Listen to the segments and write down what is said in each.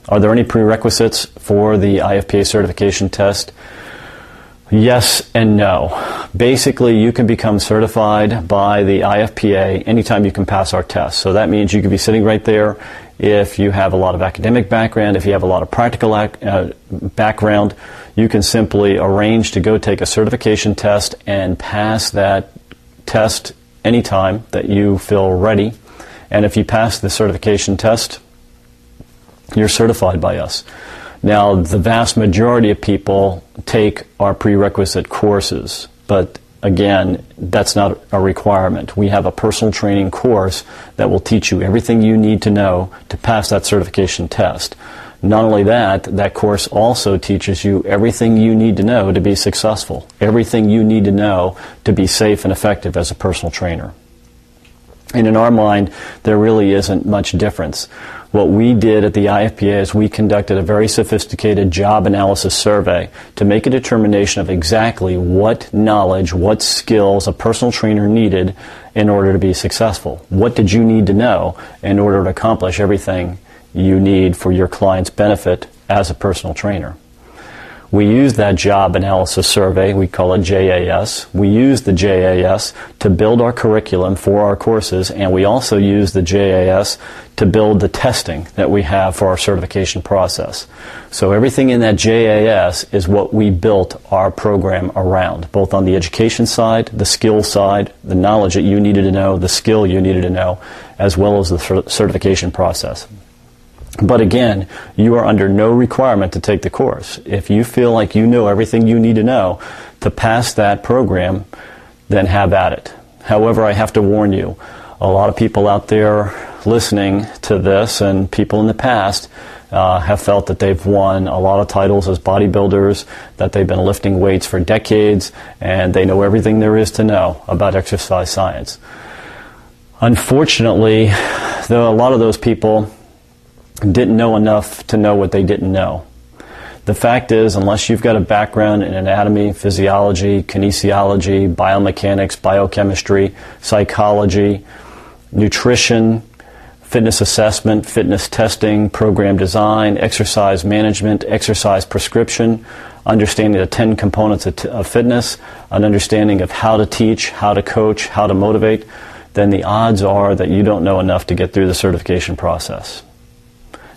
Are there any prerequisites for the IFPA certification test? Yes and no. Basically, you can become certified by the IFPA anytime you can pass our test. So that means you could be sitting right there if you have a lot of academic background, if you have a lot of practical background, you can simply arrange to go take a certification test and pass that test anytime that you feel ready. And if you pass the certification test, you're certified by us. Now, the vast majority of people take our prerequisite courses, but again, that's not a requirement. We have a personal training course that will teach you everything you need to know to pass that certification test. Not only that, that course also teaches you everything you need to know to be successful, everything you need to know to be safe and effective as a personal trainer. And in our mind, there really isn't much difference. What we did at the IFPA is we conducted a very sophisticated job analysis survey to make a determination of exactly what knowledge, what skills a personal trainer needed in order to be successful. What did you need to know in order to accomplish everything you need for your client's benefit as a personal trainer? We use that job analysis survey, we call it JAS. We use the JAS to build our curriculum for our courses, and we also use the JAS to build the testing that we have for our certification process. So everything in that JAS is what we built our program around, both on the education side, the skill side, the knowledge that you needed to know, the skill you needed to know, as well as the certification process. But again, you are under no requirement to take the course. If you feel like you know everything you need to know to pass that program, then have at it. However, I have to warn you, a lot of people out there listening to this and people in the past have felt that they've won a lot of titles as bodybuilders, that they've been lifting weights for decades, and they know everything there is to know about exercise science. Unfortunately, though, a lot of those people didn't know enough to know what they didn't know. The fact is, unless you've got a background in anatomy, physiology, kinesiology, biomechanics, biochemistry, psychology, nutrition, fitness assessment, fitness testing, program design, exercise management, exercise prescription, understanding the 10 components of fitness, an understanding of how to teach, how to coach, how to motivate, then the odds are that you don't know enough to get through the certification process.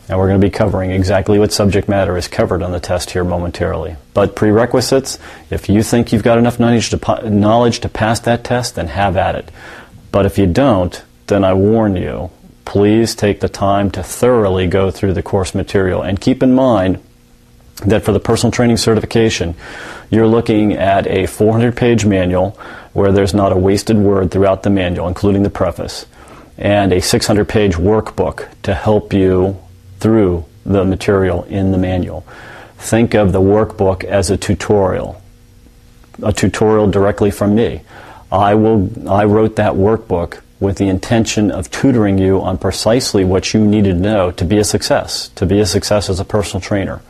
Now we're going to be covering exactly what subject matter is covered on the test here momentarily. But prerequisites, if you think you've got enough knowledge to pass that test, then have at it. But if you don't, then I warn you, please take the time to thoroughly go through the course material. And keep in mind that for the personal training certification, you're looking at a 400-page manual where there's not a wasted word throughout the manual, including the preface, and a 600-page workbook to help you through the material in the manual. Think of the workbook as a tutorial directly from me. I wrote that workbook with the intention of tutoring you on precisely what you needed to know to be a success as a personal trainer.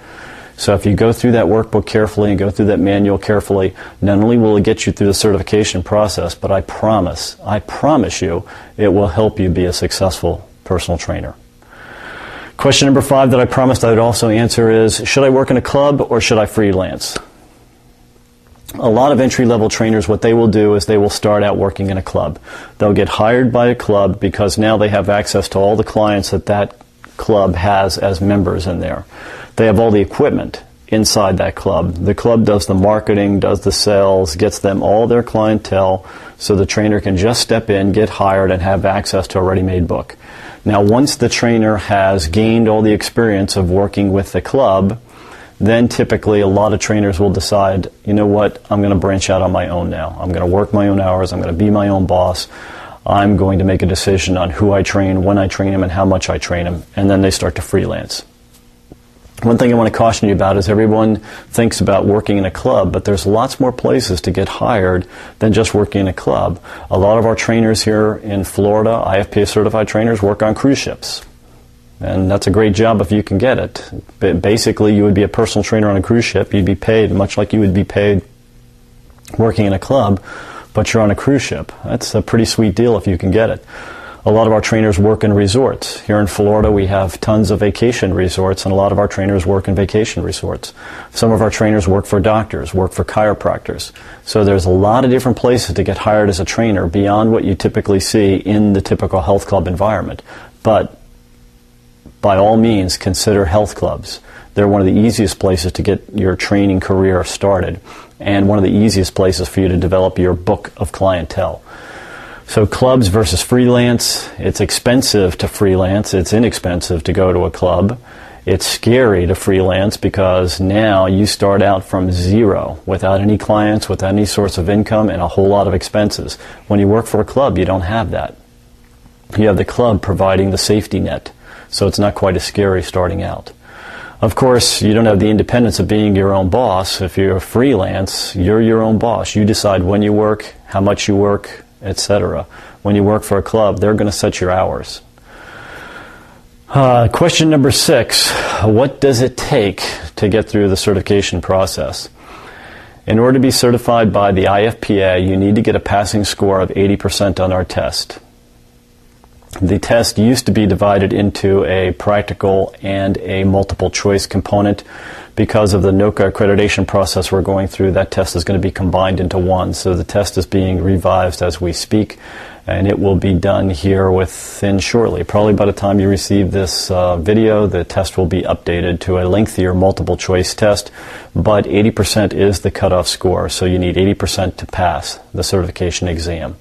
So if you go through that workbook carefully and go through that manual carefully, not only will it get you through the certification process, but I promise you, it will help you be a successful personal trainer. Question number 5 that I promised I would also answer is, should I work in a club or should I freelance? A lot of entry-level trainers, what they will do is they will start out working in a club. They'll get hired by a club because now they have access to all the clients that that club has as members in there. They have all the equipment inside that club. The club does the marketing, does the sales, gets them all their clientele, so the trainer can just step in, get hired, and have access to a ready-made book. Now, once the trainer has gained all the experience of working with the club, then typically a lot of trainers will decide, you know what, I'm going to branch out on my own now. I'm going to work my own hours. I'm going to be my own boss. I'm going to make a decision on who I train, when I train them, and how much I train them. And then they start to freelance. One thing I want to caution you about is everyone thinks about working in a club, but there's lots more places to get hired than just working in a club. A lot of our trainers here in Florida, IFPA certified trainers, work on cruise ships. And that's a great job if you can get it. But basically, you would be a personal trainer on a cruise ship. You'd be paid much like you would be paid working in a club, but you're on a cruise ship. That's a pretty sweet deal if you can get it. A lot of our trainers work in resorts. Here in Florida, we have tons of vacation resorts, and a lot of our trainers work in vacation resorts. Some of our trainers work for doctors, work for chiropractors. So there's a lot of different places to get hired as a trainer beyond what you typically see in the typical health club environment. But by all means, consider health clubs. They're one of the easiest places to get your training career started, and one of the easiest places for you to develop your book of clientele. So clubs versus freelance. It's expensive to freelance. It's inexpensive to go to a club. It's scary to freelance because now you start out from zero, without any clients, without any source of income, and a whole lot of expenses. When you work for a club, you don't have that. You have the club providing the safety net, so it's not quite as scary starting out. Of course, you don't have the independence of being your own boss. If you're freelance, you're your own boss. You decide when you work, how much you work, etc. When you work for a club, they're going to set your hours. Question number 6, what does it take to get through the certification process? In order to be certified by the IFPA, you need to get a passing score of 80% on our test. The test used to be divided into a practical and a multiple choice component. Because of the NOCA accreditation process we're going through, that test is going to be combined into one. So the test is being revised as we speak, and it will be done here within shortly. Probably by the time you receive this video, the test will be updated to a lengthier multiple choice test, but 80% is the cutoff score, so you need 80% to pass the certification exam.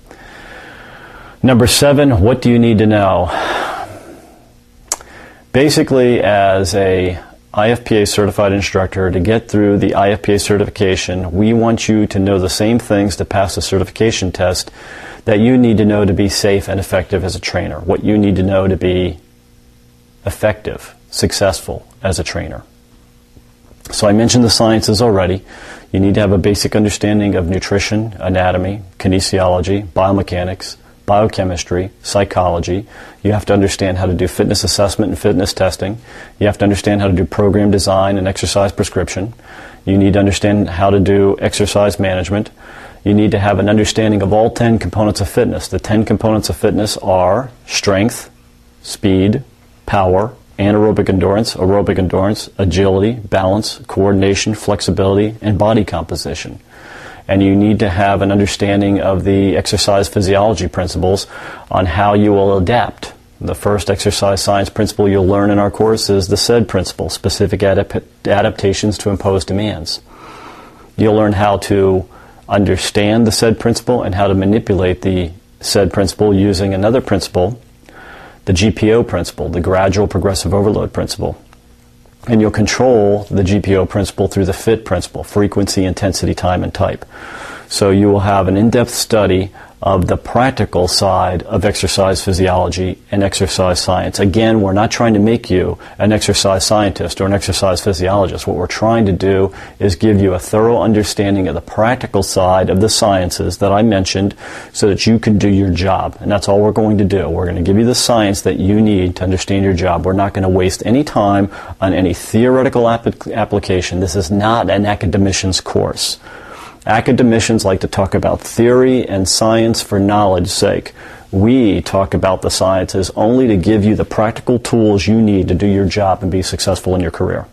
Number 7, what do you need to know? Basically, as a IFPA certified instructor, to get through the IFPA certification, we want you to know the same things to pass the certification test that you need to know to be safe and effective as a trainer, what you need to know to be effective, successful as a trainer. So I mentioned the sciences already. You need to have a basic understanding of nutrition, anatomy, kinesiology, biomechanics, biochemistry, psychology. You have to understand how to do fitness assessment and fitness testing. You have to understand how to do program design and exercise prescription. You need to understand how to do exercise management. You need to have an understanding of all 10 components of fitness. The 10 components of fitness are strength, speed, power, anaerobic endurance, agility, balance, coordination, flexibility, and body composition. And you need to have an understanding of the exercise physiology principles on how you will adapt. The first exercise science principle you'll learn in our course is the SAID principle, specific adaptations to imposed demands. You'll learn how to understand the SAID principle and how to manipulate the SAID principle using another principle, the GPO principle, the gradual progressive overload principle. And you'll control the GPO principle through the FIT principle, frequency, intensity, time, and type. So you will have an in-depth study of the practical side of exercise physiology and exercise science. Again, we're not trying to make you an exercise scientist or an exercise physiologist. What we're trying to do is give you a thorough understanding of the practical side of the sciences that I mentioned so that you can do your job. And that's all we're going to do. We're going to give you the science that you need to understand your job. We're not going to waste any time on any theoretical application. This is not an academician's course. Academicians like to talk about theory and science for knowledge's sake. We talk about the sciences only to give you the practical tools you need to do your job and be successful in your career.